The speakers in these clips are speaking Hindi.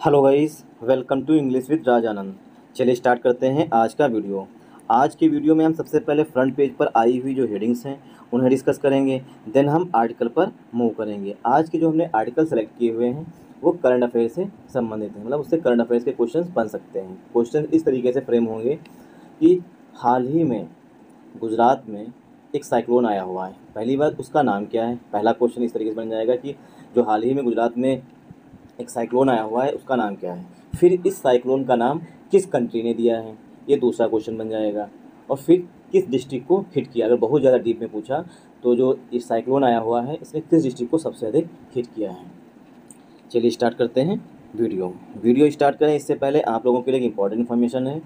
Hello guys, welcome to English with Raj Anand. चलिए स्टार्ट करते हैं आज का वीडियो। आज के वीडियो में हम सबसे पहले फ्रंट पेज पर आई हुई जो हेडिंग्स हैं उन्हें डिस्कस करेंगे। देन हम आर्टिकल पर मूव करेंगे। आज के जो हमने आर्टिकल सेलेक्ट किए हुए हैं वो करंट अफेयर से संबंधित हैं, मतलब उससे करंट अफेयर्स के क्वेश्चन बन सकते हैं। क्वेश्चन इस तरीके से फ्रेम होंगे कि हाल ही में गुजरात में एक साइक्लोन आया हुआ है। पहली बात, उसका नाम क्या है। पहला क्वेश्चन इस तरीके से बन जाएगा कि जो हाल ही में गुजरात में एक साइक्लोन आया हुआ है उसका नाम क्या है। फिर इस साइक्लोन का नाम किस कंट्री ने दिया है, ये दूसरा क्वेश्चन बन जाएगा। और फिर किस डिस्ट्रिक्ट को हिट किया। अगर बहुत ज़्यादा डीप में पूछा तो जो ये साइक्लोन आया हुआ है इसने किस डिस्ट्रिक्ट को सबसे अधिक हिट किया है। चलिए स्टार्ट करते हैं वीडियो स्टार्ट करें इससे पहले आप लोगों के लिए एक इंपॉर्टेंट इन्फॉर्मेशन है।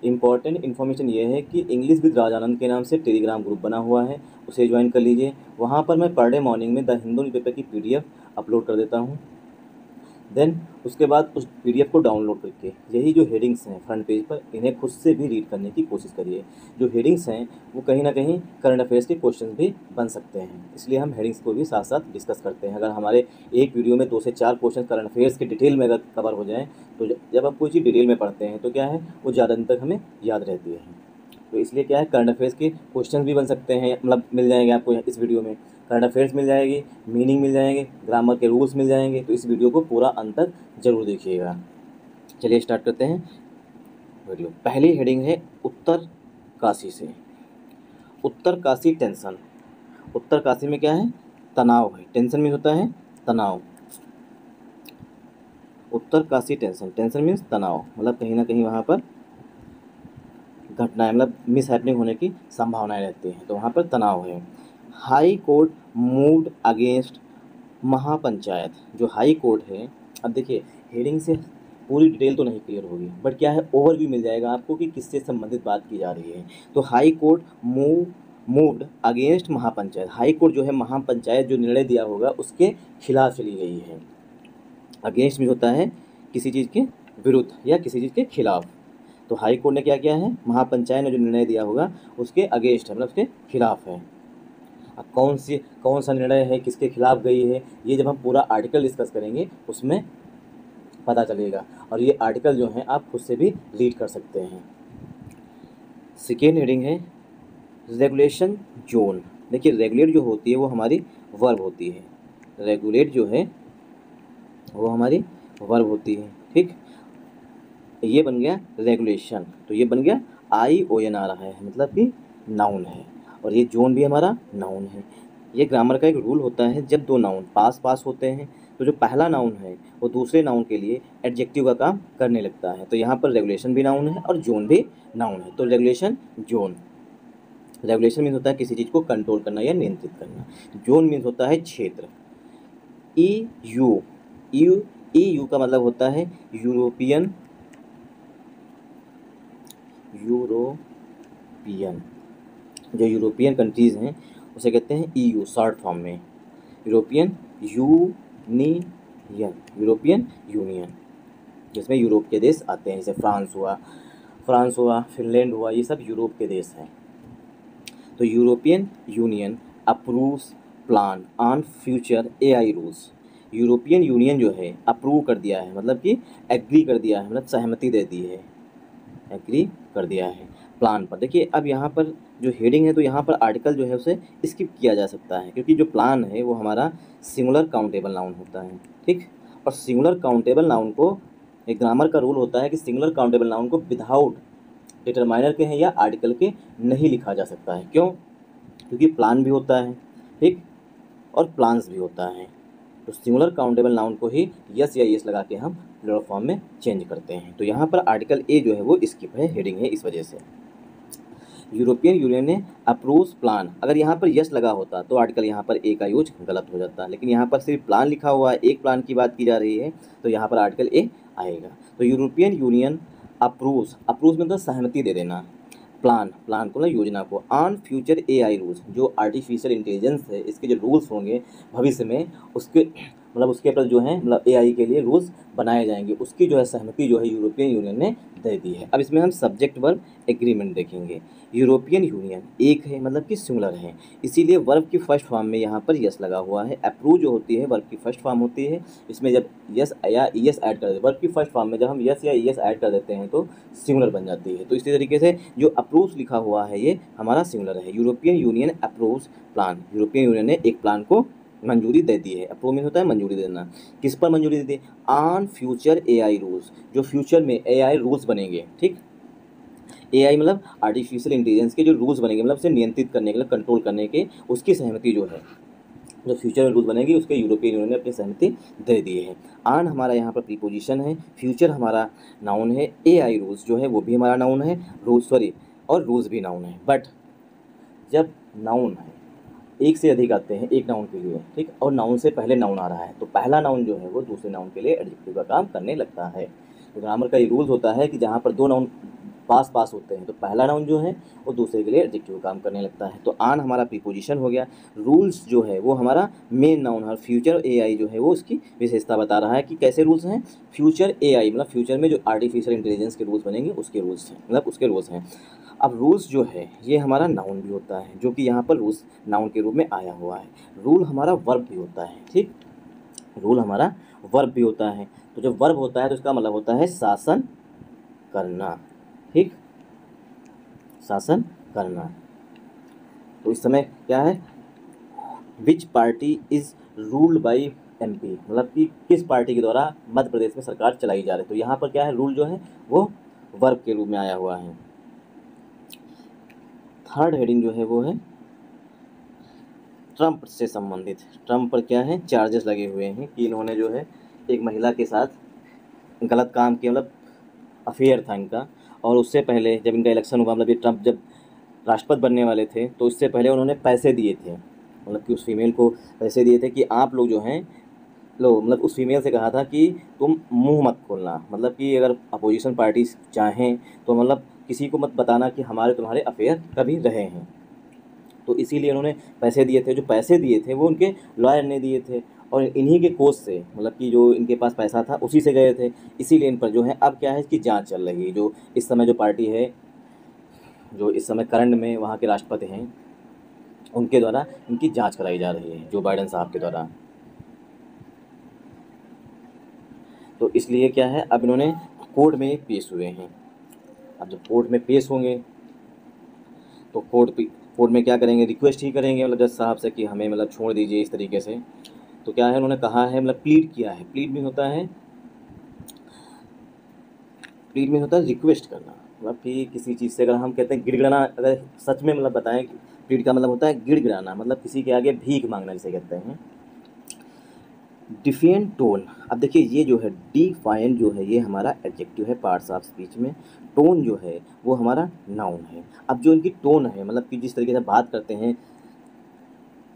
इंपॉर्टेंट इन्फॉर्मेशन ये है कि इंग्लिश विद राज आनंद के नाम से टेलीग्राम ग्रुप बना हुआ है, उसे ज्वाइन कर लीजिए। वहाँ पर मैं पर डे मॉर्निंग में द हिंदू न्यूज़पेपर की PDF अपलोड कर देता हूँ। देन उसके बाद उस PDF को डाउनलोड करके यही जो हेडिंग्स हैं फ्रंट पेज पर, इन्हें खुद से भी रीड करने की कोशिश करिए। जो हेडिंग्स हैं वो कहीं ना कहीं करंट अफेयर्स के क्वेश्चन भी बन सकते हैं, इसलिए हम हेडिंग्स को भी साथ साथ डिस्कस करते हैं। अगर हमारे एक वीडियो में 2 से 4 क्वेश्चन करंट अफेयर्स के डिटेल में अगर कवर हो जाएँ तो जब हम कोई चीज़ डिटेल में पढ़ते हैं तो क्या है वो ज़्यादा दिन तक हमें याद रहती है। तो इसलिए क्या है, करंट अफेयर्स के क्वेश्चन भी बन सकते हैं, मतलब मिल जाएंगे आपको इस वीडियो में। करंट अफेयर्स मिल जाएगी, मीनिंग मिल जाएंगे, ग्रामर के रूल्स मिल जाएंगे। तो इस वीडियो को पूरा अंत तक जरूर देखिएगा। चलिए स्टार्ट करते हैं वीडियो। पहली हेडिंग है उत्तर काशी से। उत्तर काशी टेंशन। उत्तर काशी में क्या है, तनाव है। टेंशन मीन्स होता है तनाव। उत्तर काशी टेंशन, टेंशन मीन्स तनाव, मतलब कहीं ना कहीं वहाँ पर घटनाएं, मतलब मिस हैपनिंग होने की संभावनाएं रहती हैं, तो वहाँ पर तनाव है। हाई कोर्ट मूव्ड अगेंस्ट महापंचायत। जो हाई कोर्ट है, अब देखिए हेडिंग से पूरी डिटेल तो नहीं क्लियर होगी, बट क्या है ओवरव्यू मिल जाएगा आपको कि किससे संबंधित बात की जा रही है। तो हाई कोर्ट मूव्ड अगेंस्ट महापंचायत। हाई कोर्ट जो है महापंचायत जो निर्णय दिया होगा उसके खिलाफ चली गई है। अगेंस्ट में होता है किसी चीज़ के विरुद्ध या किसी चीज़ के खिलाफ। तो हाई कोर्ट ने क्या किया है, महापंचायत ने जो निर्णय दिया होगा उसके अगेंस्ट है, मतलब उसके खिलाफ है। अब कौन सा निर्णय है, किसके खिलाफ गई है, ये जब हम पूरा आर्टिकल डिस्कस करेंगे उसमें पता चलेगा। और ये आर्टिकल जो है आप खुद से भी रीड कर सकते हैं। सेकेंड हेडिंग है रेगुलेशन जोन। देखिए रेगुलेट जो होती है वो हमारी वर्ब होती है। रेगुलेट जो है वो हमारी वर्ब होती है, ठीक। ये बन गया रेगुलेशन, तो ये बन गया ION आ रहा है, मतलब कि नाउन है। और ये जोन भी हमारा नाउन है। ये ग्रामर का एक रूल होता है, जब दो नाउन पास होते हैं तो जो पहला नाउन है वो दूसरे नाउन के लिए एडजेक्टिव का काम करने लगता है। तो यहाँ पर रेगुलेशन भी नाउन है और जोन भी नाउन है। तो रेगुलेशन जोन, रेगुलेशन मीन्स होता है किसी चीज़ को कंट्रोल करना या नियंत्रित करना। जोन मीन्स होता है क्षेत्र। EU का मतलब होता है यूरोपियन, जो यूरोपियन कंट्रीज़ हैं उसे कहते हैं EU शॉर्ट फॉर्म में। यूरोपियन यूनियन, जिसमें यूरोप के देश आते हैं, जैसे फ्रांस हुआ, फिनलैंड हुआ, ये सब यूरोप के देश हैं। तो European union approves plan on future AI rules. European union जो है अप्रूव कर दिया है, मतलब कि एग्री कर दिया है, मतलब सहमति दे दी है, एग्री कर दिया है प्लान पर। देखिए अब यहाँ पर जो हेडिंग है तो यहाँ पर आर्टिकल जो है उसे स्किप किया जा सकता है, क्योंकि जो प्लान है वो हमारा सिंगुलर काउंटेबल नाउन होता है, ठीक। और सिंगुलर काउंटेबल नाउन को, एक ग्रामर का रूल होता है कि सिंगुलर काउंटेबल नाउन को विदाउट डिटरमाइनर के हैं या आर्टिकल के नहीं लिखा जा सकता है। क्यों? क्योंकि प्लान भी होता है, ठीक, और प्लान्स भी होता है। तो सिंगुलर काउंटेबल नाउन को ही यस या यस लगा के हम प्लूरल फॉर्म में चेंज करते हैं। तो यहाँ पर आर्टिकल A जो है वो स्किप है, हेडिंग है, इस वजह से। यूरोपियन यूनियन ने अप्रूव्स प्लान, अगर यहाँ पर यस लगा होता तो आर्टिकल यहाँ पर A का यूज गलत हो जाता, लेकिन यहाँ पर सिर्फ प्लान लिखा हुआ है, एक प्लान की बात की जा रही है, तो यहाँ पर आर्टिकल A आएगा। तो यूरोपियन यूनियन अप्रूव्स मतलब सहमति दे देना, प्लान को ना, योजना को, ऑन फ्यूचर AI रूल्स, जो आर्टिफिशियल इंटेलिजेंस है इसके जो रूल्स होंगे भविष्य में, उसके मतलब उसके ऊपर जो है मतलब एआई के लिए रूल्स बनाए जाएंगे, उसकी जो है सहमति जो है यूरोपियन यूनियन ने दे दी है। अब इसमें हम सब्जेक्ट वर्ब एग्रीमेंट देखेंगे। यूरोपियन यूनियन एक है मतलब कि सिंगुलर है, इसीलिए वर्ब की फर्स्ट फॉर्म में यहाँ पर यस लगा हुआ है। अप्रूव जो होती है वर्ब की फर्स्ट फॉर्म होती है, इसमें जब यस या ईएस ऐड कर देते हैं, वर्ब की फर्स्ट फॉर्म में जब हम यस या ईएस ऐड कर देते हैं तो सिंगुलर बन जाती है। तो इसी तरीके से जो अप्रूव्स लिखा हुआ है ये हमारा सिंगुलर है। European union approves plan, European union ने एक प्लान को मंजूरी दे दी है। अप्रूव मीन होता है मंजूरी देना। किस पर मंजूरी दी? ऑन फ्यूचर एआई रूल्स, जो फ्यूचर में एआई रूल्स बनेंगे। ठीक, एआई मतलब आर्टिफिशियल इंटेलिजेंस के जो रूल्स बनेंगे, मतलब उसे नियंत्रित करने के लिए, कंट्रोल करने के, उसकी सहमति जो है, जो फ्यूचर में रूल्स बनेगी उसके यूरोपियन यूनियन ने अपनी सहमति दे दी है। आन हमारा यहाँ पर प्रीपोजिशन है, फ्यूचर हमारा नाउन है, एआई रूल्स जो है वो भी हमारा नाउन है, रूल्स सॉरी और रूल्स भी नाउन है। बट जब नाउन है एक से अधिक आते हैं एक नाउन के लिए, ठीक, और नाउन से पहले नाउन आ रहा है तो पहला नाउन जो है वो दूसरे नाउन के लिए एडजेक्टिव का काम करने लगता है। तो ग्रामर का ये रूल्स होता है कि जहाँ पर दो नाउन पास पास होते हैं तो पहला नाउन जो है वो दूसरे के लिए एडजेक्टिव काम करने लगता है। तो आन हमारा प्रीपोजिशन हो गया, रूल्स जो है वो हमारा मेन नाउन है, फ्यूचर एआई जो है वो उसकी विशेषता बता रहा है कि कैसे रूल्स हैं। फ्यूचर एआई मतलब फ्यूचर में जो आर्टिफिशियल इंटेलिजेंस के रूल्स बनेंगे उसके रूल्स हैं, मतलब उसके रूल्स हैं। अब रूल्स जो है ये हमारा नाउन भी होता है, जो कि यहाँ पर रूल्स नाउन के रूप में आया हुआ है। रूल हमारा वर्ब भी होता है। ठीक, रूल हमारा वर्ब भी होता है। तो जब वर्ब होता है तो इसका मतलब होता है शासन करना। ठीक, शासन करना। तो इस समय क्या है, विच party is ruled by MP, मतलब कि किस पार्टी के द्वारा मध्य प्रदेश में सरकार चलाई जा रही है। तो यहाँ पर क्या है, रूल जो है वो वर्ब के रूप में आया हुआ है। थर्ड हेडिंग जो है वो है ट्रंप से संबंधित। ट्रंप पर क्या है, चार्जेस लगे हुए हैं कि इन्होंने जो है एक महिला के साथ गलत काम किया, मतलब अफेयर था इनका। और उससे पहले जब इनका इलेक्शन हुआ, मतलब ये ट्रंप जब राष्ट्रपति बनने वाले थे तो इससे पहले उन्होंने पैसे दिए थे, मतलब कि उस फीमेल को पैसे दिए थे कि आप लोग जो हैं लो, मतलब उस फीमेल से कहा था कि तुम मुंह मत खोलना, मतलब कि अगर अपोजिशन पार्टी चाहें तो मतलब किसी को मत बताना कि हमारे तुम्हारे अफेयर कभी रहे हैं। तो इसीलिए उन्होंने पैसे दिए थे। जो पैसे दिए थे वो उनके लॉयर ने दिए थे और इन्हीं के कोष से, मतलब कि जो इनके पास पैसा था उसी से गए थे। इसीलिए इन पर जो है अब क्या है, इसकी जांच चल रही है। जो इस समय जो पार्टी है, जो इस समय करंट में वहाँ के राष्ट्रपति हैं, उनके द्वारा इनकी जांच कराई जा रही है, जो बाइडेन साहब के द्वारा। तो इसलिए क्या है, अब इन्होंने कोर्ट में पेश हुए हैं। अब जब कोर्ट में पेश होंगे तो कोर्ट में क्या करेंगे, रिक्वेस्ट ही करेंगे मतलब जज साहब से कि हमें मतलब छोड़ दीजिए इस तरीके से। तो क्या है, उन्होंने कहा है, मतलब प्लीड किया है। प्लीड में होता है, प्लीड में होता है रिक्वेस्ट करना, मतलब कि किसी चीज़ से अगर हम कहते हैं गिड़गिड़ाना, अगर सच में मतलब बताएं, प्लीड का मतलब होता है गिड़गिड़ाना, मतलब किसी के आगे भीख मांगना जिसे कहते हैं। डिफेन टोन, अब देखिए ये जो है डिफाइन जो है ये हमारा एडजेक्टिव है पार्ट्स ऑफ स्पीच में। टोन जो है वो हमारा नाउन है। अब जो इनकी टोन है, मतलब कि जिस तरीके से बात करते हैं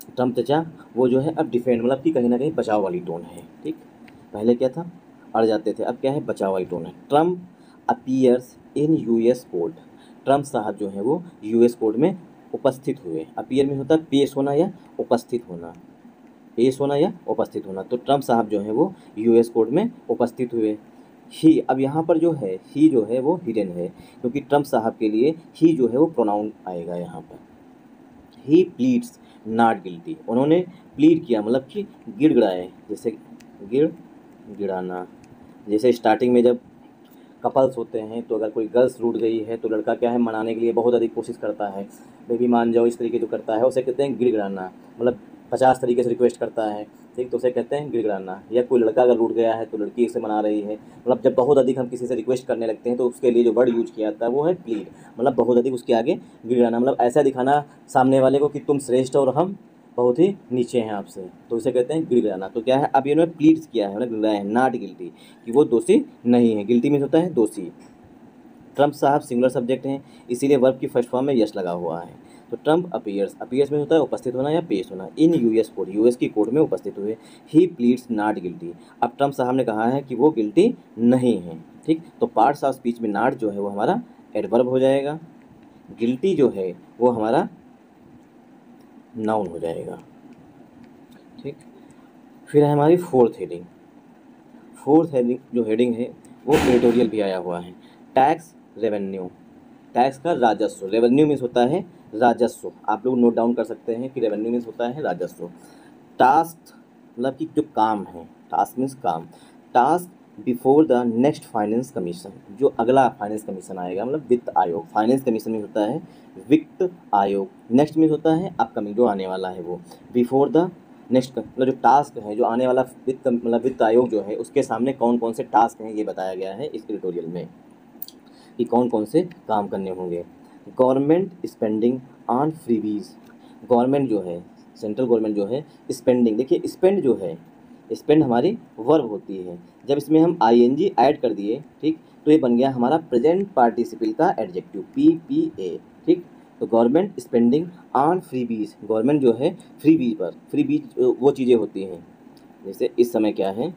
ट्रम्प चचा, वो जो है अब डिफेंड, मतलब कि कहीं ना कहीं बचाव वाली टोन है। ठीक, पहले क्या था, अड़ जाते थे, अब क्या है, बचाव वाली टोन है। Trump appears in US court, Trump साहब जो है वो यूएस कोर्ट में उपस्थित हुए। अपीयर में होता है पेश होना या उपस्थित होना, पेश होना या उपस्थित होना। तो ट्रम्प साहब जो है वो यूएस कोर्ट में उपस्थित हुए। ही, अब यहाँ पर जो है ही जो है वो हिडन है, क्योंकि ट्रम्प साहब के लिए ही जो है वो प्रोनाउन आएगा यहाँ पर। ही प्लीड्स नॉट गिल्टी, उन्होंने प्लीड किया मतलब कि गिड़गिड़ाए, जैसे गिड़गिड़ाना। जैसे स्टार्टिंग में जब कपल्स होते हैं तो अगर कोई गर्ल्स रूठ गई है तो लड़का क्या है, मनाने के लिए बहुत अधिक कोशिश करता है, बेबी मान जाओ, इस तरीके जो करता है उसे कहते हैं गिड़गिड़ाना, मतलब 50 तरीके से रिक्वेस्ट करता है। ठीक, तो उसे कहते हैं गिड़गिड़ाना। या कोई लड़का अगर रूठ गया है तो लड़की उसे मना रही है, मतलब जब बहुत अधिक हम किसी से रिक्वेस्ट करने लगते हैं तो उसके लिए जो वर्ड यूज किया जाता है वो है प्लीड, मतलब बहुत अधिक उसके आगे गिड़गिड़ाना, मतलब ऐसा दिखाना सामने वाले को कि तुम श्रेष्ठ और हम बहुत ही नीचे हैं आपसे, तो इसे कहते हैं गिड़गिड़ाना। तो क्या है, अब इन्होंने प्लीड्स किया है, उन्होंने गिड़गिड़ाया है, नॉट गिल्टी, कि वो दोषी नहीं है। गिल्टी में होता है दोषी। ट्रम्प साहब सिंगुलर सब्जेक्ट हैं, इसीलिए वर्ब की फर्स्ट फॉर्म में यश लगा हुआ है। तो ट्रम्प अपीयर्स, अपीयर्स में होता है उपस्थित होना या पेश होना। इन यूएस कोर्ट, यूएस की कोर्ट में उपस्थित हुए। ही प्लीड्स नॉट गिल्टी, अब ट्रम्प साहब ने कहा है कि वो गिल्टी नहीं है। ठीक, तो पार्ट्स ऑफ स्पीच में नॉट जो है वो हमारा एडवर्ब हो जाएगा, गिल्टी जो है वो हमारा नाउन हो जाएगा। ठीक, फिर है हमारी फोर्थ हेडिंग। फोर्थ हेडिंग जो हेडिंग है वो एडिटोरियल भी आया हुआ है। टैक्स रेवेन्यू, टैक्स का राजस्व, रेवेन्यू मीन्स होता है राजस्व। आप लोग नोट डाउन कर सकते हैं कि रेवेन्यू मीन्स होता है राजस्व। टास्क मतलब कि जो काम है, टास्क मीन्स काम। Task before the next finance commission, जो अगला फाइनेंस कमीशन आएगा, मतलब वित्त आयोग। फाइनेंस कमीशन में होता है वित्त आयोग। नेक्स्ट में होता है अपकमिंग, जो आने वाला है वो। बिफोर द नेक्स्ट मतलब जो टास्क है, जो आने वाला वित्त मतलब वित्त आयोग जो है, उसके सामने कौन कौन से टास्क हैं ये बताया गया है इस एडिटोरियल में कि कौन कौन से काम करने होंगे। Government spending on freebies, government जो है, सेंट्रल गवर्नमेंट जो है स्पेंडिंग, देखिए स्पेंड जो है, स्पेंड हमारी वर्ब होती है। जब इसमें हम आईएनजी ऐड कर दिए, ठीक, तो ये बन गया हमारा प्रेजेंट पार्टिसिपल का एडजेक्टिव पीपीए। ठीक, तो government spending on freebies, government जो है फ्रीबीज पर, फ्रीबीज वो चीज़ें होती हैं जैसे इस समय क्या है,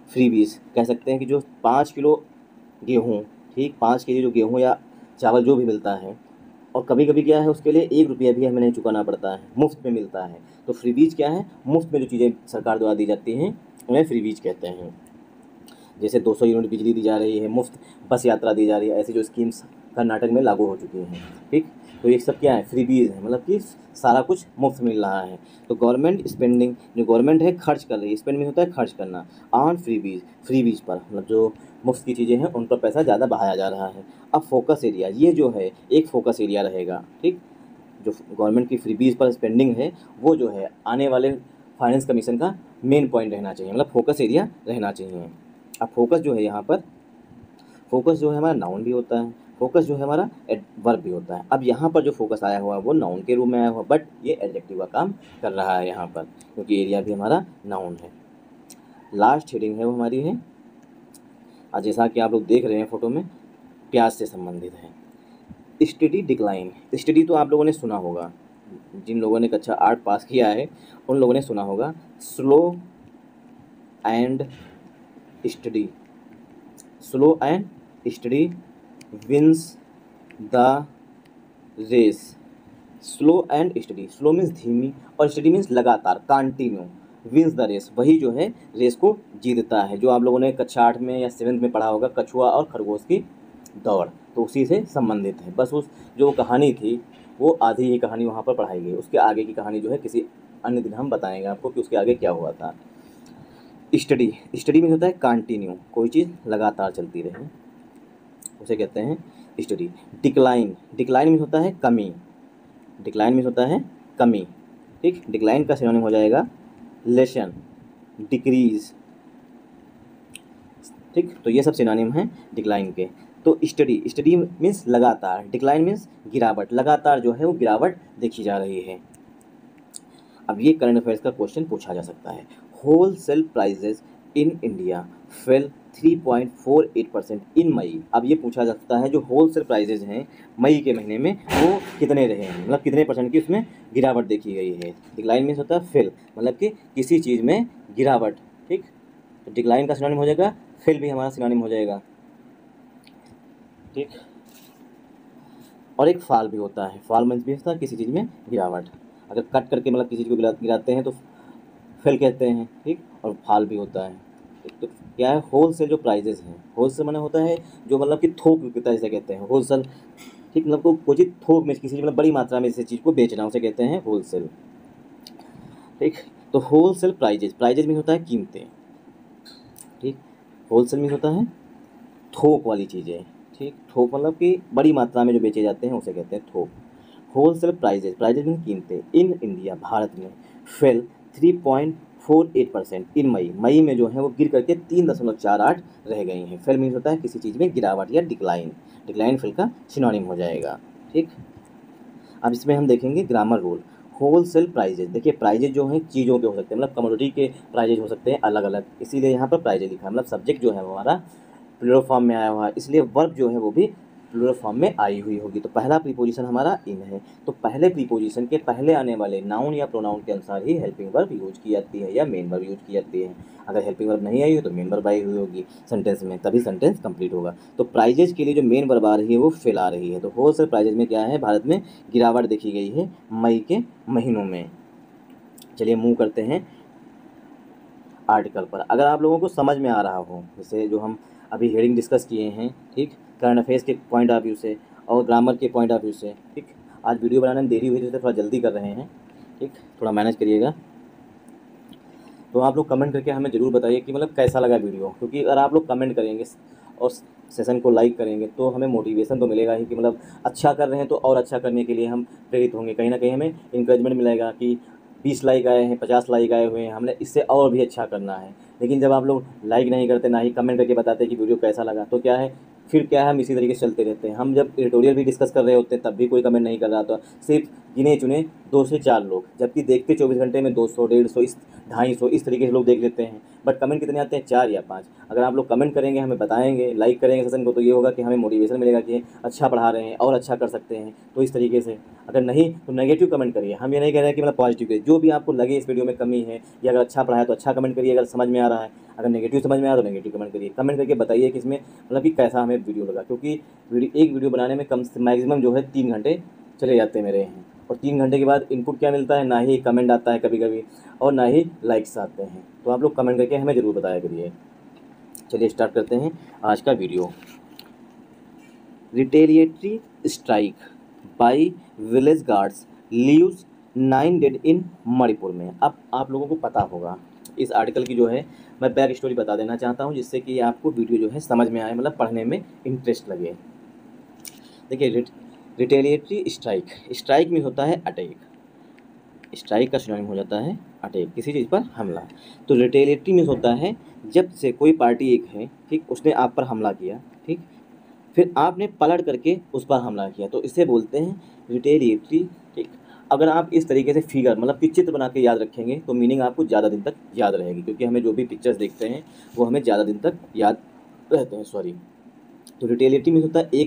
फ्रीबीज कह सकते हैं कि जो 5 किलो गेहूँ, ठीक, 5 केजी जो गेहूँ या चावल जो भी मिलता है, और कभी कभी क्या है उसके लिए 1 रुपया भी हमें नहीं चुकाना पड़ता है, मुफ्त में मिलता है। तो फ्रीबीज क्या है, मुफ्त में जो चीज़ें सरकार द्वारा दी जाती हैं उन्हें फ्रीबीज कहते हैं। जैसे 200 यूनिट बिजली दी जा रही है, मुफ्त बस यात्रा दी जा रही है, ऐसी जो स्कीम्स कर्नाटक में लागू हो चुकी हैं। ठीक, तो ये सब क्या है, फ्रीबीज है, मतलब कि सारा कुछ मुफ्त मिल रहा है। तो गवर्नमेंट स्पेंडिंग, जो गवर्नमेंट है खर्च कर रही है, स्पेंड में होता है खर्च करना, ऑन फ्रीबीज, फ्रीबीज पर, मतलब जो मुफ्त की चीज़ें हैं उन पर पैसा ज़्यादा बहाया जा रहा है। अब फोकस एरिया, ये जो है एक फोकस एरिया रहेगा। ठीक, जो गवर्नमेंट की फ्रीबीज पर स्पेंडिंग है वो जो है आने वाले फाइनेंस कमीशन का मेन पॉइंट रहना चाहिए, मतलब फोकस एरिया रहना चाहिए। अब फोकस जो है यहाँ पर, फोकस जो है हमारा नाउन भी होता है, फोकस जो है हमारा वर्ब भी होता है। अब यहाँ पर जो फोकस आया हुआ है वो नाउन के रूप में आया हुआ, बट ये एडजेक्टिव का काम कर रहा है यहाँ पर, क्योंकि एरिया भी हमारा नाउन है। लास्ट हेडिंग है वो हमारी है, और जैसा कि आप लोग देख रहे हैं फोटो में, प्याज से संबंधित है। स्टडी डिक्लाइन, स्टडी तो आप लोगों ने सुना होगा, जिन लोगों ने कक्षा 8 पास किया है उन लोगों ने सुना होगा। Slow and steady, slow and steady wins the race. Slow and steady, slow means धीमी और स्टडी मीन्स लगातार, कंटिन्यू। विंस द रेस, वही जो है रेस को जीतता है, जो आप लोगों ने कक्षा 8 में या 7th में पढ़ा होगा, कछुआ और खरगोश की दौड़, तो उसी से संबंधित है। बस उस जो कहानी थी वो आधी ही कहानी वहाँ पर पढ़ाई गई, उसके आगे की कहानी जो है किसी अन्य दिन हम बताएंगे आपको कि उसके आगे क्या हुआ था। स्टडी, स्टडी में होता है कंटिन्यू, कोई चीज़ लगातार चलती रहे, उसे कहते हैं स्टडी। डिक्लाइन, डिक्लाइन में होता है कमी, डिक्लाइन में होता है कमी। ठीक, डिक्लाइन का सिनोनिम हो जाएगा लेसन, डिक्रीज। ठीक, तो ये सब सिनोनिम हैं डिक्लाइन के। तो स्टडी, स्टडी मीन्स लगातार, डिक्लाइन मीन्स गिरावट, लगातार जो है वो गिरावट देखी जा रही है। अब ये करंट अफेयर्स का क्वेश्चन पूछा जा सकता है। Wholesale prices in India fell 3.48% in May. अब ये पूछा जा सकता है जो होल सेल प्राइजेज हैं मई के महीने में वो कितने रहे हैं, मतलब कितने % की उसमें गिरावट देखी गई है। डिक्लाइन मीन्स होता है फेल, मतलब कि किसी चीज़ में गिरावट। ठीक, तो डिक्लाइन का सिनोनिम हो जाएगा, फेल भी हमारा सिनोनिम हो जाएगा। ठीक, और एक फाल भी होता है, फाल मीन्स भी होता है किसी चीज़ में गिरावट। अगर कट करके मतलब किसी चीज़ को गिराते हैं तो फेल कहते हैं। ठीक, और फाल भी होता है। तो क्या है, होल सेल जो प्राइजेस हैं, होल सेल माने होता है जो मतलब कि थोक विक्रेता जिसे कहते हैं होल सेल। ठीक, मतलब कोई चीज़ थोक में किसी मतलब बड़ी मात्रा में किसी चीज़ को बेचना, उसे कहते हैं होल सेल। ठीक, तो होल सेल प्राइजेज, प्राइजेज में होता है कीमतें। ठीक, होल सेल में होता है थोक वाली चीज़ें। ठीक, थोक मतलब कि बड़ी मात्रा में जो बेचे जाते हैं उसे कहते हैं थोक। होल सेल प्राइजेज, प्राइजेज में कीमतें इन इंडिया, भारत में, फेल 3.48% इन मई, मई में जो है वो गिर करके 3.48 रह गई हैं। फेल मीन्स होता है किसी चीज़ में गिरावट या डिक्लाइन, डिक्लाइन फेल का सिनोनिम हो जाएगा। ठीक, अब इसमें हम देखेंगे grammar rule. Wholesale prices, देखिए प्राइजेज जो हैं चीज़ों के हो सकते हैं, मतलब कमोडिटी के प्राइजेज हो सकते हैं अलग अलग, इसीलिए यहाँ पर प्राइजेज लिखा है। मतलब सब्जेक्ट जो है वो हमारा प्लूरल फॉर्म में आया हुआ है, इसलिए वर्ब जो है वो भी प्लूरल फॉर्म में आई हुई होगी। तो पहला प्रीपोजिशन हमारा इन है, तो पहले प्रीपोजिशन के पहले आने वाले नाउन या प्रोनाउन के अनुसार ही हेल्पिंग वर्ब यूज की जाती है या मेन वर्ब यूज की जाती है। अगर हेल्पिंग वर्ब नहीं आई हो तो मेन वर्ब आई हुई होगी सेंटेंस में, तभी सेंटेंस कंप्लीट होगा। तो प्राइजेज के लिए जो मेन वर्ब आ रही है वो फेल आ रही है। तो होल सेल प्राइजेज में क्या है, भारत में गिरावट देखी गई है मई के महीनों में। चलिए मूव करते हैं आर्टिकल पर। अगर आप लोगों को समझ में आ रहा हो, जैसे जो हम अभी हेडिंग डिस्कस किए हैं, ठीक, करंट अफेयर्स के पॉइंट ऑफ व्यू से और ग्रामर के पॉइंट ऑफ व्यू से, ठीक। आज वीडियो बनाने में देरी हुई थी तो थोड़ा जल्दी कर रहे हैं, ठीक, थोड़ा मैनेज करिएगा। तो आप लोग कमेंट करके हमें ज़रूर बताइए कि मतलब कैसा लगा वीडियो, क्योंकि अगर आप लोग कमेंट करेंगे और सेशन को लाइक करेंगे तो हमें मोटिवेशन तो मिलेगा ही कि मतलब अच्छा कर रहे हैं तो और अच्छा करने के लिए हम प्रेरित होंगे। कहीं ना कहीं हमें इंकरेजमेंट मिलेगा कि 20 लाइक आए हैं, 50 लाइक आए हुए हैं, हमने इससे और भी अच्छा करना है। लेकिन जब आप लोग लाइक नहीं करते, ना ही कमेंट करके बताते कि वीडियो कैसा लगा, तो क्या है, फिर क्या है, हम इसी तरीके से चलते रहते हैं। हम जब एडिटोरियल भी डिस्कस कर रहे होते हैं तब भी कोई कमेंट नहीं कर रहा था, सिर्फ गिने चुने 2 से 4 लोग, जबकि देखते 24 घंटे में 200, 150, 250 इस तरीके से लोग देख लेते हैं। बट कमेंट कितने आते हैं, 4 या 5। अगर आप लोग कमेंट करेंगे, हमें बताएंगे, लाइक करेंगे सेशन को, तो ये होगा कि हमें मोटिवेशन मिलेगा कि अच्छा पढ़ा रहे हैं और अच्छा कर सकते हैं। तो इस तरीके से अगर नहीं तो नेगेटिव कमेंट करिए। हम ये नहीं कह रहे हैं कि मतलब पॉजिटिव करिए, जो भी आपको लगे इस वीडियो में कमी है, या अगर अच्छा पढ़ाया तो अच्छा कमेंट करिए, अगर समझ में आ रहा है, अगर नेगेटिव समझ में आ रहा है तो नेगेटिव कमेंट करिए। कमेंट करके बताइए कि इसमें मतलब कि कैसा हमें वीडियो लगा, क्योंकि एक वीडियो बनाने में कम से मैक्सिमम जो है 3 घंटे चले जाते हैं मेरे हैं, और 3 घंटे के बाद इनपुट क्या मिलता है, ना ही कमेंट आता है कभी कभी और ना ही लाइक्स आते हैं। तो आप लोग कमेंट करके हमें ज़रूर बताया करिए। चलिए स्टार्ट करते हैं आज का video. Retaliatory strike by village guards leaves 9 dead in Manipur में। अब आप लोगों को पता होगा इस आर्टिकल की जो है, मैं बैक स्टोरी बता देना चाहता हूँ जिससे कि आपको वीडियो जो है समझ में आए, मतलब पढ़ने में इंटरेस्ट लगे। देखिए, रिटेलिएटरी स्ट्राइक, स्ट्राइक में होता है अटैक, स्ट्राइक का सिनोनिम हो जाता है अटैक, किसी चीज़ पर हमला। तो रिटेलिएटरी में होता है जब से कोई पार्टी एक है, ठीक, उसने आप पर हमला किया, ठीक, फिर आपने पलट करके उस पर हमला किया, तो इसे बोलते हैं रिटेलिएटरी, ठीक। अगर आप इस तरीके से फिगर मतलब कि चित्र बना के याद रखेंगे तो मीनिंग आपको ज़्यादा दिन तक याद रहेगी, क्योंकि हमें जो भी पिक्चर्स देखते हैं वो हमें ज़्यादा दिन तक याद रहते हैं, सॉरी। तो रिटेलिएटरी में होता है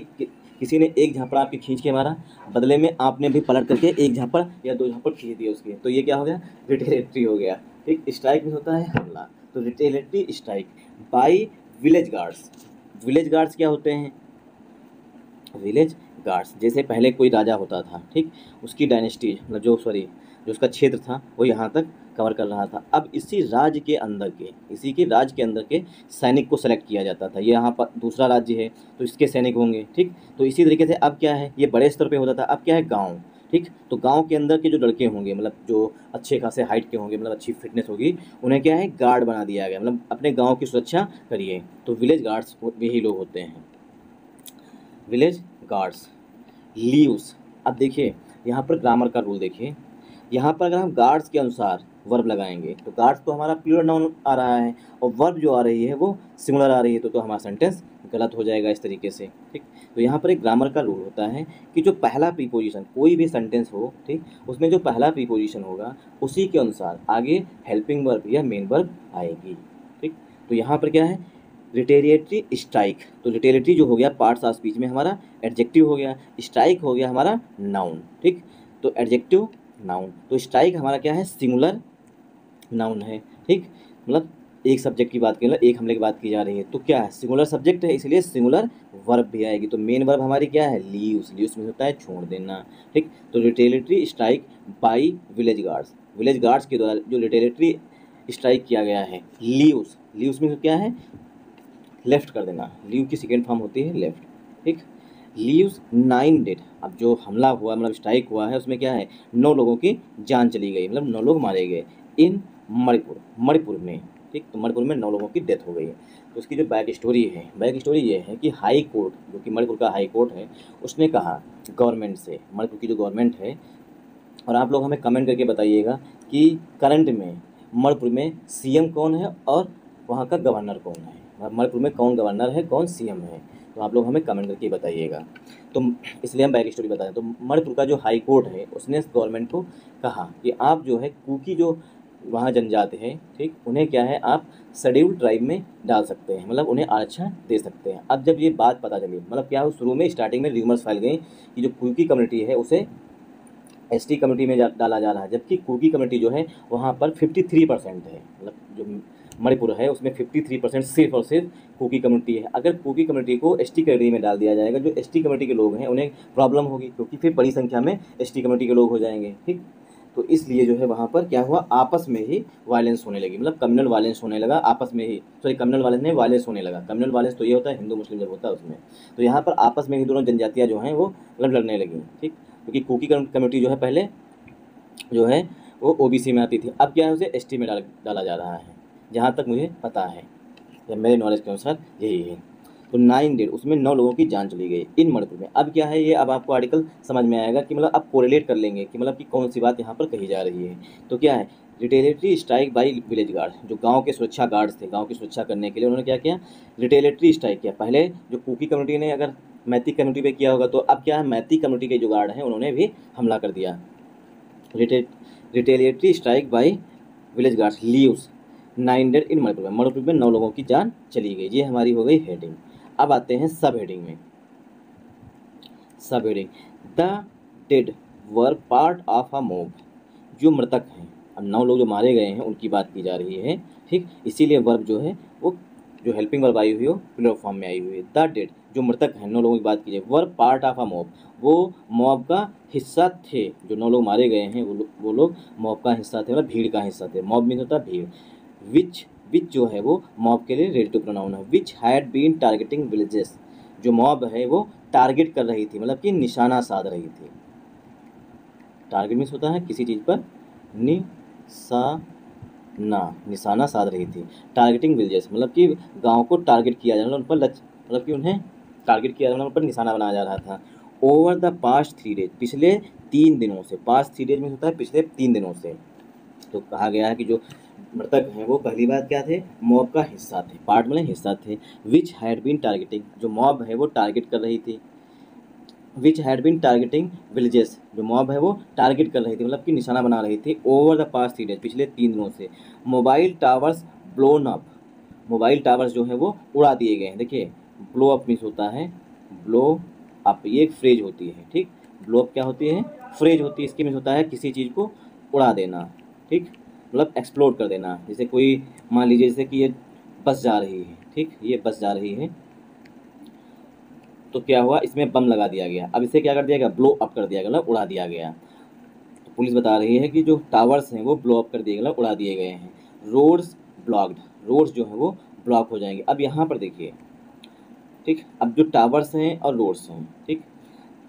किसी ने एक झापड़ आपके खींच के मारा, बदले में आपने भी पलट करके एक झापड़ या 2 झापड़ खींच दिए उसके, तो ये क्या हो गया, रिटेलिएटरी हो गया, ठीक। स्ट्राइक में होता है हमला, तो retaliatory strike by village guards. Village guards क्या होते हैं, विलेज गार्ड्स जैसे पहले कोई राजा होता था, ठीक, उसकी डायनेस्टी मतलब जो उसका क्षेत्र था वो यहाँ तक कवर कर रहा था। अब इसी राज्य के अंदर के, इसी के राज्य के अंदर के सैनिक को सेलेक्ट किया जाता था। ये यहाँ पर दूसरा राज्य है तो इसके सैनिक होंगे, ठीक। तो इसी तरीके से अब क्या है, ये बड़े स्तर पे होता था, अब क्या है, गाँव, ठीक। तो गांव के अंदर के जो लड़के होंगे, मतलब जो अच्छे खासे हाइट के होंगे, मतलब अच्छी फिटनेस होगी, उन्हें क्या है, गार्ड बना दिया गया, मतलब अपने गांव की सुरक्षा करिए। तो विलेज गार्ड्स यही लोग होते हैं, विलेज गार्ड्स। लीव्स, अब देखिए यहाँ पर ग्रामर का रूल देखिए, यहाँ पर अगर हम गार्ड्स के अनुसार वर्ब लगाएंगे तो गार्ड्स तो हमारा प्लूरल नाउन आ रहा है और वर्ब जो आ रही है वो सिंगुलर आ रही है, तो हमारा सेंटेंस गलत हो जाएगा इस तरीके से, ठीक। तो यहाँ पर एक ग्रामर का रूल होता है कि जो पहला प्रीपोजिशन कोई भी सेंटेंस हो, ठीक, उसमें जो पहला प्रीपोजिशन होगा उसी के अनुसार आगे हेल्पिंग वर्ब या मेन वर्ब आएगी, ठीक। तो यहाँ पर क्या है, रिटेलिएटरी स्ट्राइक, तो रिटेलिएटरी जो हो गया पार्ट्स ऑफ स्पीच में हमारा एडजेक्टिव हो गया, स्ट्राइक हो गया हमारा नाउन, ठीक। तो एडजेक्टिव नाउन, तो स्ट्राइक हमारा क्या है, सिंगुलर नाउन है, ठीक, मतलब एक सब्जेक्ट की बात की, एक हमले की बात की जा रही है, तो क्या है, सिंगुलर सब्जेक्ट है, इसलिए सिंगुलर वर्ब भी आएगी। तो मेन वर्ब हमारी क्या है, लीव्स, लीव्स में होता है छोड़ देना, ठीक। तो retaliatory strike by village guards, village guards के द्वारा जो रिटेलिएटरी स्ट्राइक किया गया है, लीव्स, लीव्स में क्या है, लेफ्ट कर देना, लीव की सेकेंड फॉर्म होती है लेफ्ट, ठीक। लीव्स 9 डेड, अब जो हमला हुआ मतलब स्ट्राइक हुआ है उसमें क्या है, 9 लोगों की जान चली गई, मतलब 9 लोग मारे गए इन मणिपुर, मणिपुर में, ठीक। तो मणिपुर में 9 लोगों की डेथ हो गई है। तो उसकी जो बैक स्टोरी है, बैक स्टोरी ये है कि हाई कोर्ट, जो कि मणिपुर का हाई कोर्ट है, उसने कहा गवर्नमेंट से, मणिपुर की जो गवर्नमेंट है, और आप लोग हमें कमेंट करके बताइएगा कि करंट में मणिपुर में सीएम कौन है और वहाँ का गवर्नर कौन है, मणिपुर में कौन गवर्नर है, कौन सीएम है, तो आप लोग हमें कमेंट करके बताइएगा। तो इसलिए हम बैक स्टोरी बताएं, तो मणिपुर का जो हाई कोर्ट है उसने गवर्नमेंट को कहा कि आप जो है कुकी जो वहाँ जनजाति है, ठीक, उन्हें क्या है, आप शेड्यूल ट्राइब में डाल सकते हैं, मतलब उन्हें आरक्षण दे सकते हैं। अब जब ये बात पता चली, मतलब क्या शुरू में स्टार्टिंग में र्यूमर्स फैल गई कि जो कुकी कम्युनिटी है उसे एसटी कम्युनिटी में डाला जा रहा है, जबकि कुकी कम्युनिटी जो है वहाँ पर 53% है, मतलब जो मणिपुर है उसमें 53% सिर्फ और सिर्फ कुकी कम्युनिटी है। अगर कुकी कम्युनिटी को एसटी कैटेगरी में डाल दिया जाएगा, जो एसटी कम्युनिटी के लोग हैं उन्हें प्रॉब्लम होगी, क्योंकि फिर बड़ी संख्या में एसटी कम्युनिटी के लोग हो जाएंगे, ठीक। तो इसलिए जो है वहाँ पर क्या हुआ, आपस में ही वायलेंस होने लगी, मतलब कम्युनल वायलेंस होने लगा आपस में ही, सॉरी कम्युनल वायलेंस नहीं, वायलेंस होने लगा। कम्युनल वायलेंस तो ये होता है हिंदू मुस्लिम जब होता है उसमें, तो यहाँ पर आपस में ही दोनों जनजातियाँ जो हैं वो मतलब लड़ने लगी, ठीक। क्योंकि कुकी कम्युनिटी जो है पहले जो है वो ओबीसी में आती थी, अब क्या है उसे एसटी में डाला जा रहा है, जहाँ तक मुझे पता है या मेरे नॉलेज के अनुसार यही है। तो 9 डेड, उसमें 9 लोगों की जान चली गई इन मणिपुर में। अब क्या है ये, अब आपको आर्टिकल समझ में आएगा कि मतलब अब कोरिलेट कर लेंगे कि मतलब कि कौन सी बात यहाँ पर कही जा रही है। तो क्या है, retaliatory strike by village guard, जो गांव के सुरक्षा गार्ड्स थे, गांव की सुरक्षा करने के लिए उन्होंने क्या किया, रिटेलिटरी स्ट्राइक किया। पहले जो कुकी कम्युनिटी ने अगर मैती कम्युनिटी पे किया होगा, तो अब क्या है, मैती कम्युनिटी के जो गार्ड हैं उन्होंने भी हमला कर दिया। Retaliatory strike by village guards leaves 9 dead in Manipur में। मणिपुर में 9 लोगों की जान चली गई। ये हमारी हो गई हेडिंग। अब आते हैं सब हेडिंग में। सब heading, the dead were part of a mob, जो मृतक हैं, अब 9 लोग जो मारे गए हैं उनकी बात की जा रही है, ठीक। इसीलिए वर्ब जो है वो जो हेल्पिंग वर्ब आई हुई हो प्लूरल फॉर्म में आई हुई है। द डेड, जो मृतक हैं 9 लोगों की बात की जाए, were part of a mob, वो मॉब का हिस्सा थे। जो 9 लोग मारे गए हैं वो लोग मॉब का हिस्सा थे, मतलब भीड़ का हिस्सा थे। मॉब मीन्स होता है भीड़। विच जो है वो मॉब के लिए रिलेटिव प्रोनाउन है। Which had been targeting villages, जो मॉब है वो टारगेट कर रही थी, मतलब कि निशाना साध रही थी। टारगेट मीन्स होता है किसी चीज़ पर निशाना साध रही थी। टारगेटिंग विलेजेस मतलब कि गांव को टारगेट किया जा रहा, उन पर मतलब कि उन्हें टारगेट किया जा रहा, उन पर निशाना बनाया जा रहा था। ओवर द पास्ट 3 डेज, पिछले 3 दिनों से। पास्ट 3 डेज में होता है पिछले 3 दिनों से। तो कहा गया है कि जो मृतक हैं वो पहली बात क्या थे, मॉब का हिस्सा थे। पार्ट मतलब हिस्सा थे। विच हैड बीन टारगेटिंग, जो मॉब है वो टारगेट कर रही थी। Which had been targeting villages, जो मॉब है वो टारगेट कर रही थी, मतलब कि निशाना बना रही थी। ओवर द पास्ट 3 डेज, पिछले 3 दिनों से। Mobile towers blown up, mobile towers जो है वो उड़ा दिए गए हैं। देखिए ब्लो अप मीन्स होता है ब्लो अप, ये एक फ्रेज होती है, ठीक। ब्लो अप क्या होती है, फ्रेज होती है। इसके मीन्स होता है किसी चीज़ को उड़ा देना, ठीक, मतलब एक्सप्लोड कर देना। जैसे कोई मान लीजिए जैसे कि ये बस जा रही है, ठीक, ये बस जा रही है, तो क्या हुआ, इसमें बम लगा दिया गया। अब इसे क्या कर दिया गया, ब्लो अप कर दिया गया, मतलब उड़ा दिया गया। तो पुलिस बता रही है कि जो टावर्स हैं वो ब्लो अप कर दिए गए, मतलब उड़ा दिए गए हैं। रोड्स ब्लॉक्ड, रोड्स जो है वो ब्लॉक हो जाएंगे। अब यहाँ पर देखिए, ठीक, अब जो टावर्स हैं और रोड्स हैं, ठीक,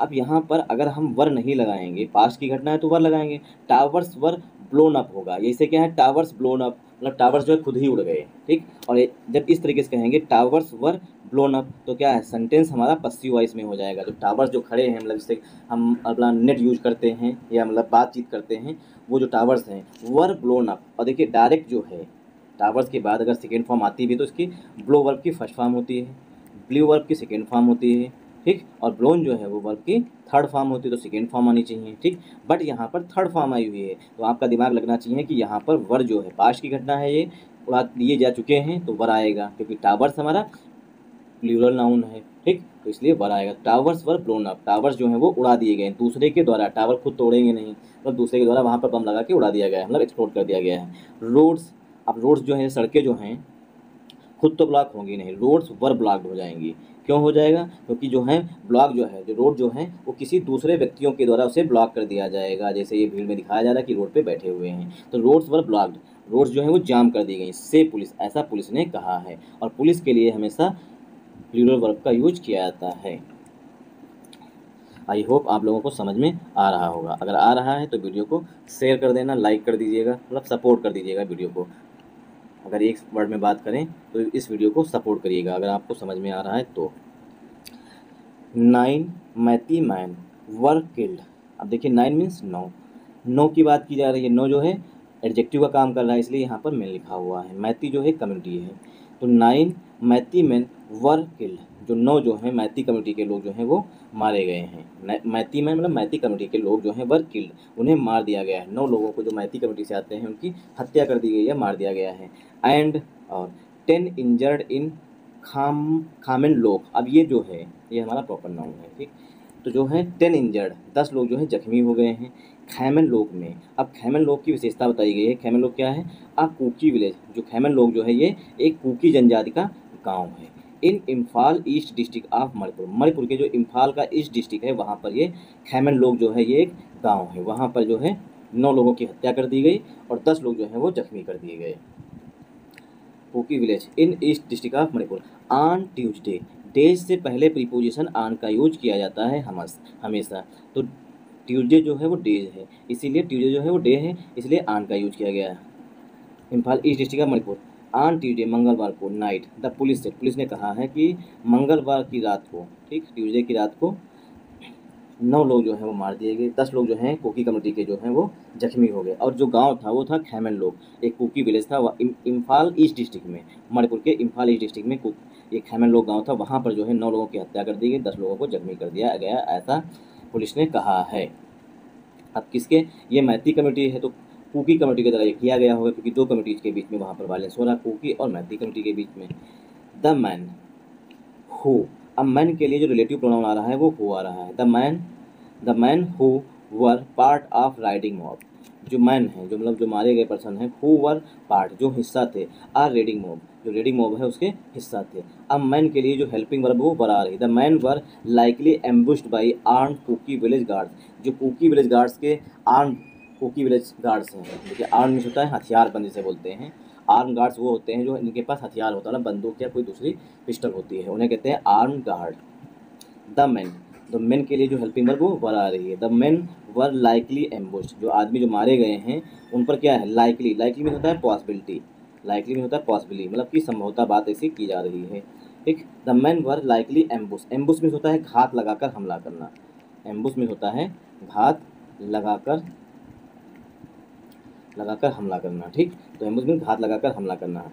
अब यहाँ पर अगर हम वर नहीं लगाएंगे, पास्ट की घटना है तो वर लगाएंगे। टावर्स वर ब्लोन अप होगा, जैसे क्या है, टावर्स ब्लोन अप, मतलब टावर्स जो है खुद ही उड़ गए, ठीक। और जब इस तरीके से कहेंगे टावर्स वर ब्लोन अप, तो क्या है, सेंटेंस हमारा पस्सिव वॉइस में हो जाएगा। जो टावर्स जो खड़े हैं, मतलब जैसे हम अपना नेट यूज करते हैं या मतलब बातचीत करते हैं, वो जो टावर्स हैं वर ब्लोन अप। और देखिए डायरेक्ट जो है, टावर्स के बाद अगर सेकेंड फॉर्म आती भी तो इसकी ब्लो वर्ब की फर्स्ट फॉर्म होती है, ब्लू वर्ब की सेकेंड फॉर्म होती है, ठीक। और ब्लोन जो है वो वर्ब की थर्ड फॉर्म होती है, तो सेकेंड फॉर्म आनी चाहिए, ठीक। बट यहाँ पर थर्ड फॉर्म आई हुई है, तो आपका दिमाग लगना चाहिए कि यहाँ पर वर जो है, पास्ट की घटना है, ये उड़ा दिए जा चुके हैं, तो वर आएगा, क्योंकि टावर्स हमारा प्लूरल नाउन है, ठीक, तो इसलिए वर आएगा। टावर्स वर ब्लोन अप, टावर्स जो है वो उड़ा दिए गए, दूसरे के द्वारा। टावर खुद तोड़ेंगे नहीं, मतलब दूसरे के द्वारा वहाँ पर बम लगा के उड़ा दिया गया है, मतलब एक्सप्लोड कर दिया गया है। रोड्स, अब रोड्स जो है, सड़कें जो हैं खुद तो ब्लॉक होंगी नहीं, रोड्स वर ब्लॉक्ड हो जाएंगी। क्यों हो जाएगा, क्योंकि जो है ब्लॉक जो है, जो रोड जो है वो किसी दूसरे व्यक्तियों के द्वारा उसे ब्लॉक कर दिया जाएगा। जैसे ये भीड़ में दिखाया जा रहा है कि रोड पे बैठे हुए हैं, तो रोड्स वर ब्लॉक्ड, रोड्स जो है वो जाम कर दी गई से पुलिस, ऐसा पुलिस ने कहा है। और पुलिस के लिए हमेशा प्लूरल वर्ब का यूज किया जाता है। आई होप आप लोगों को समझ में आ रहा होगा। अगर आ रहा है तो वीडियो को शेयर कर देना, लाइक कर दीजिएगा, मतलब सपोर्ट कर दीजिएगा वीडियो को। अगर एक वर्ड में बात करें तो इस वीडियो को सपोर्ट करिएगा अगर आपको समझ में आ रहा है तो। 9 मैती मैन वर किल्ड, अब देखिए 9 मीन्स 9, 9 की बात की जा रही है। 9 जो है एडजेक्टिव का काम कर रहा है, इसलिए यहाँ पर मैन लिखा हुआ है। मैती जो है कम्युनिटी है, तो 9 मैती मैन वर किल्ड, जो 9 जो है मैती कम्युनिटी के लोग जो हैं वो मारे गए हैं। मैती मैन मतलब मैती कम्युनिटी के लोग जो हैं वर किल्ड, उन्हें मार दिया गया है। 9 लोगों को जो मैती कम्युनिटी से आते हैं उनकी हत्या कर दी गई है, मार दिया गया है। एंड और 10 इंजर्ड इन खामेन लोग, अब ये जो है ये हमारा प्रॉपर नाउन है, ठीक। तो जो है 10 इंजर्ड, 10 लोग जो है जख्मी हो गए हैं खैमन लोग में। अब खैमन लोग की विशेषता बताई गई है। खैमन लोग क्या है, अ कुकी विलेज, जो खैमन लोग जो है ये एक कुकी जनजाति का गांव है। In Imphal East district of Manipur, Manipur के जो इम्फाल का ईस्ट डिस्ट्रिक्ट है वहाँ पर ये खैमन लोग जो है ये एक गाँव है, वहाँ पर जो है 9 लोगों की हत्या कर दी गई और 10 लोग जो हैं वो जख्मी कर दिए गए। Kuki village in east district of Manipur. On Tuesday, days से पहले प्रीपोजिशन ऑन का यूज किया जाता है हमेशा। तो ट्यूजडे जो है वो डेज है, इसीलिए ट्यूजडे जो है वो डे है, इसलिए ऑन का यूज किया गया है। Imphal East district of Manipur. On Tuesday, मंगलवार को, नाइट द पुलिस से, पुलिस ने कहा है कि मंगलवार की रात को, ठीक, ट्यूजडे की रात को 9 लोग जो हैं वो मार दिए गए, 10 लोग जो हैं कुकी कम्युनिटी के जो हैं वो जख्मी हो गए। और जो गांव था वो था खैमन लोग, एक कुकी विलेज था इम्फाल ईस्ट डिस्ट्रिक्ट में, मणिपुर के इम्फाल ईस्ट डिस्ट्रिक्ट में एक खैमन लोग गांव था, वहाँ पर जो है 9 लोगों की हत्या कर दी गई, 10 लोगों को जख्मी कर दिया गया, ऐसा पुलिस ने कहा है। अब किसके, ये मैती कम्युनिटी है तो कुकी कम्युनिटी की तरह ये किया गया होगा, क्योंकि 2 कम्युनिटीज़ के बीच में वहाँ पर वायलेंस हो रहा, कुकी और मैती कम्युनिटी के बीच में। द मैन हु, अब मैन के लिए जो रिलेटिव प्रोनाउन आ रहा है वो हु आ रहा है। The man who were part of riding mob, जो मैन है, जो मतलब जो मारे गए पर्सन है, हु वर पार्ट, जो हिस्सा थे, आर रेडिंग मॉब, जो रेडिंग मॉब है उसके हिस्सा थे। अब मैन के लिए जो हेल्पिंग वर्ब वो वर आ रही। The man were likely ambushed by armed Kuki village guards, जो कुकी विलेज गार्ड्स के आर्म्ड कुकी विलेज गार्ड्स हैं। देखिए आर्म मीन्स होता है हथियार बंद जिसे बोलते हैं, आर्म गार्ड्स वो होते हैं जो इनके पास हथियार होता है ना, बंदूक या कोई दूसरी पिस्टल होती है, उन्हें कहते हैं आर्म गार्ड। द मेन के लिए जो हेल्पिंग वर्ब वो वर आ रही है। द मेन वर लाइकली एम्बुश्ड, जो आदमी जो मारे गए हैं उन पर क्या है, लाइकली, लाइकली में होता है पॉसिबिलिटी, लाइकली में होता है पॉसिबिली, मतलब कि संभवतः बात ऐसी की जा रही है, ठीक। The main were likely ambush, ambush में होता है घात लगाकर हमला करना, एम्बुश में होता है घात लगाकर हमला करना, ठीक। तो एम्बुश में घात लगाकर हमला करना,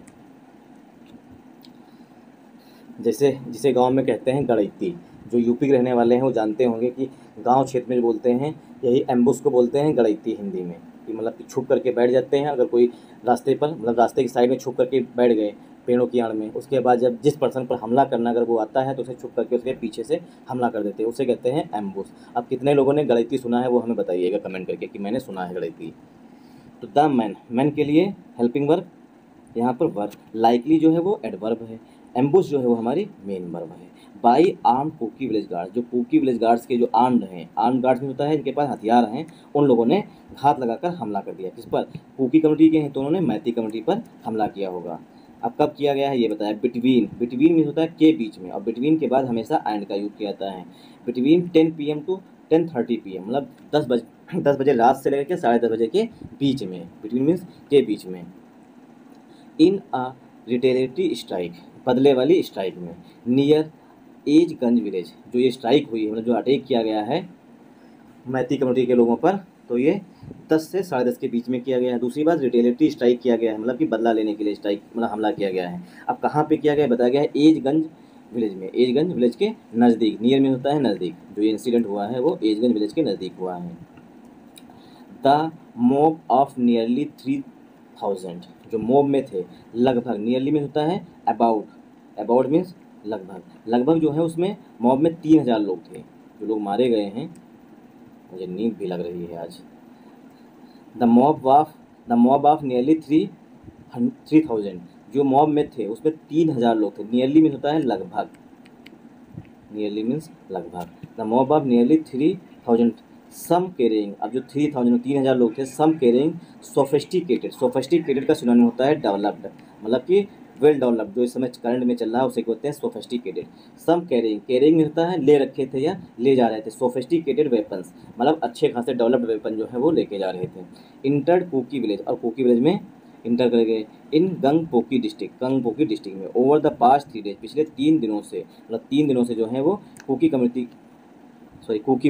जैसे जिसे गांव में कहते हैं गड़ैती, जो यूपी के रहने वाले हैं वो जानते होंगे कि गांव क्षेत्र में जो बोलते हैं यही एम्बुश को बोलते हैं गड़ैती हिंदी में, कि मतलब कि छुप करके बैठ जाते हैं, अगर कोई रास्ते पर, मतलब रास्ते की साइड में छुप करके बैठ गए पेड़ों की आड़ में, उसके बाद जब जिस पर्सन पर हमला करना अगर वो आता है तो उसे छुप करके उसके पीछे से हमला कर देते हैं, उसे कहते हैं एम्बुश। अब कितने लोगों ने गड़ैती सुना है वो हमें बताइएगा कमेंट करके कि मैंने सुना है गड़ैती। तो द मैन के लिए हेल्पिंग वर्ब, यहाँ पर वर्ब, लाइकली जो है वो एडवर्ब है, एम्बुश जो है वो हमारी मेन वर्ब है। By armed Kuki village guard, जो कुकी विलेज गार्ड्स के जो आर्म्ड हैं, आर्म्ड गार्ड्स में होता है इनके पास हथियार हैं, उन लोगों ने घात लगाकर हमला कर दिया, किस पर, कुकी कम्युनिटी के हैं तो उन्होंने मैती कम्युनिटी पर हमला किया होगा। अब कब किया गया है ये बताया। बिटवीन, बिटवीन में होता है के बीच में, और बिटवीन के बाद हमेशा एंड का यूज किया जाता है। बिटवीन 10 PM टू 10:30 PM, मतलब 10 बजे रात से लेकर के 10:30 बजे के बीच में, बिटवीन मीन्स के बीच में। इन अ रिटेलिएटरी स्ट्राइक, बदले वाली स्ट्राइक में, नियर एजगंज विलेज, जो ये स्ट्राइक हुई है, मतलब जो अटैक किया गया है मैती कम्युनिटी के लोगों पर, तो ये 10 से 10:30 के बीच में किया गया है। दूसरी बात रिटेलिएटरी स्ट्राइक किया गया है, मतलब कि बदला लेने के लिए स्ट्राइक, मतलब हमला किया गया है। अब कहाँ पे किया गया है बताया गया है, एजगंज विलेज में, एजगंज विलेज के नज़दीक, नियर में होता है नज़दीक, जो ये इंसिडेंट हुआ है वो एजगंज विलेज के नज़दीक हुआ है। द मॉब ऑफ नियरली 3000, जो मॉब में थे लगभग, नियरली में होता है अबाउट, अबाउट मीन्स लगभग, लगभग जो है उसमें मॉब में 3000 लोग थे जो लोग मारे गए हैं। मुझे नींद भी लग रही है आज। द मॉब ऑफ नियरली 3000, जो मॉब में थे उसमें 3000 लोग थे, नियरली मीन्स होता है लगभग, नियरली मीन्स लगभग। The mob of nearly 3000 some carrying, अब जो 3000 लोग थे, सम कैरिंग सोफिस्टिकेटेड, सोफिस्टिकेटेड का सिनोनिम होता है डेवलप्ड, मतलब कि वेल डेवलप्ड, जो इस समय करंट में चल रहा है उसे कहते हैं सोफिस्टिकेटेड। सम कैरिंग, कैरिंग में होता है ले रखे थे या ले जा रहे थे, सोफिस्टिकेटेड वेपन्स मतलब अच्छे खासे डेवलप्ड वेपन जो है वो लेके जा रहे थे। इंटर्ड कुकी विलेज, और कुकी विलेज में इंटर कर गए, इन गंगपोकी डिस्ट्रिक्ट में, ओवर द पास्ट 3 डेज, पिछले 3 दिनों से, मतलब 3 दिनों से जो है वो कुकी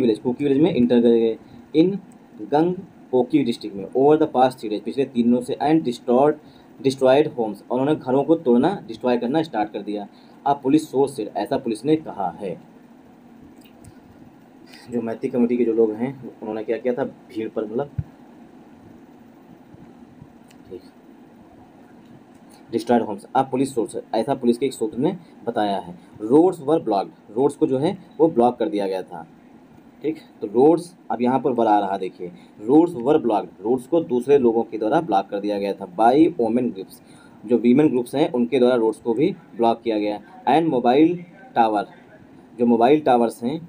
विलेज में इंटर कर गए, इन गंगपोकी डिस्ट्रिक्ट में, ओवर द पास्ट 3 डेज, पिछले 3 दिनों से, एंड डिस्ट्रॉयड होम्स, और उन्होंने घरों को तोड़ना, डिस्ट्रॉय करना स्टार्ट कर दिया। अब पुलिस सोर्स से, ऐसा पुलिस ने कहा है। जो मैती कम्युनिटी के जो लोग हैं उन्होंने क्या किया था, भीड़ पर, मतलब डिस्ट्रॉयड होम्स। अब पुलिस सोर्स, ऐसा पुलिस के एक सूत्र ने बताया है। रोड्स वर ब्लॉक्ड, रोड्स को जो है वो ब्लॉक कर दिया गया था, ठीक। तो रोड्स, अब यहाँ पर वर आ रहा, देखिए रोड्स वर ब्लॉक्ड, रोड्स को दूसरे लोगों के द्वारा ब्लॉक कर दिया गया था। बाई वोमेन ग्रुप्स, जो वीमेन ग्रुप्स हैं उनके द्वारा रोड्स को भी ब्लॉक किया गया। एंड मोबाइल टावर, जो मोबाइल टावर्स हैं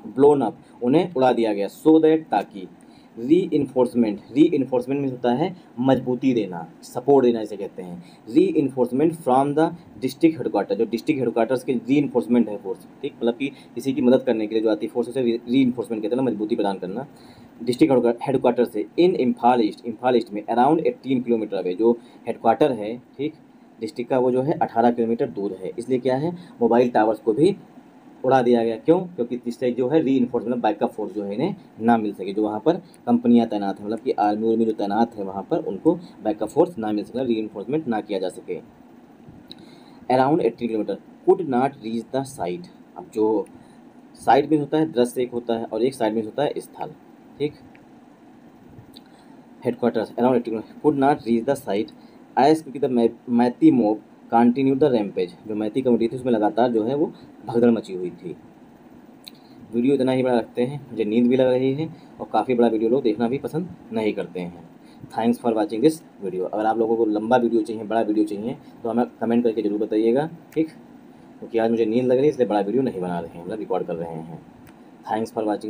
ब्लोन अप, उन्हें उड़ा दिया गया। सो दैट, ताकि री इन्फोर्समेंट में होता है मजबूती देना, सपोर्ट देना इसे कहते हैं। री enforcement from the district headquarter, जो डिस्ट्रिक्ट हेडक्वार्टर्स के री इन्फोर्समेंट है फोर्स, ठीक, मतलब कि किसी की मदद करने के लिए जो आती फोर्स उसे री इन्फोर्समेंट कहते हैं ना, मजबूती प्रदान करना। डिस्ट्रिक्ट हेडक्वार्टर से इन इम्फाल ईस्ट में अराउंड 18 किलोमीटर अवे, जो हेडक्वार्टर है, ठीक, डिस्ट्रिक्ट का वो जो है 18 किलोमीटर दूर है। इसलिए क्या है, मोबाइल टावर्स को भी उड़ा दिया गया। क्यों? क्योंकि इससे जो है री इन्फोर्समेंट बैकअप फोर्स जो है इन्हें ना मिल सके, जो वहाँ पर कंपनियाँ तैनात हैं, मतलब कि आर्मी में जो तैनात है वहाँ पर उनको बैकअप फोर्स ना मिल सके, री इन्फोर्समेंट ना किया जा सके। Around 80 kilometre could not reach the site. अब जो साइड में होता है दृश्य एक होता है और एक साइड में होता है स्थल, ठीक। Headquarters around 80 could not reach the site as, क्योंकि the Meitei mob continue the rampage, जो मैती कम्युनिटी थी उसमें लगातार जो है वो भगदड़ मची हुई थी। वीडियो इतना ही बड़ा रखते हैं, मुझे नींद भी लग रही है और काफ़ी बड़ा वीडियो लोग देखना भी पसंद नहीं करते हैं। Thanks for watching this video. अगर आप लोगों को लंबा वीडियो चाहिए, बड़ा वीडियो चाहिए, तो हमें कमेंट करके ज़रूर बताइएगा, ठीक, क्योंकि आज मुझे नींद लग रही है इसलिए बड़ा वीडियो नहीं बना रहे हैं, मतलब रिकॉर्ड कर रहे हैं। Thanks for watching.